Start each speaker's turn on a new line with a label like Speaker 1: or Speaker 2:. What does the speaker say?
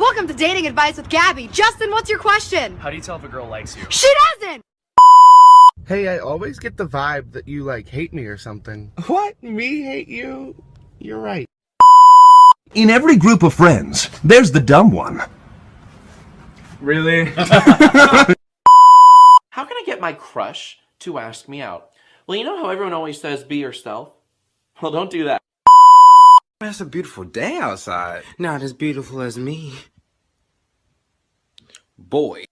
Speaker 1: Welcome to Dating Advice with Gabby. Justin, what's your question?
Speaker 2: How do you tell if a girl likes you?
Speaker 1: She doesn't!
Speaker 3: Hey, I always get the vibe that you, like, hate me or something. What? Me hate you? You're right.
Speaker 4: In every group of friends, there's the dumb one.
Speaker 2: Really?
Speaker 5: How can I get my crush to ask me out? Well, you know how everyone always says be yourself? Well, don't do that.
Speaker 6: It's a beautiful day outside. Not as beautiful as me. Boy.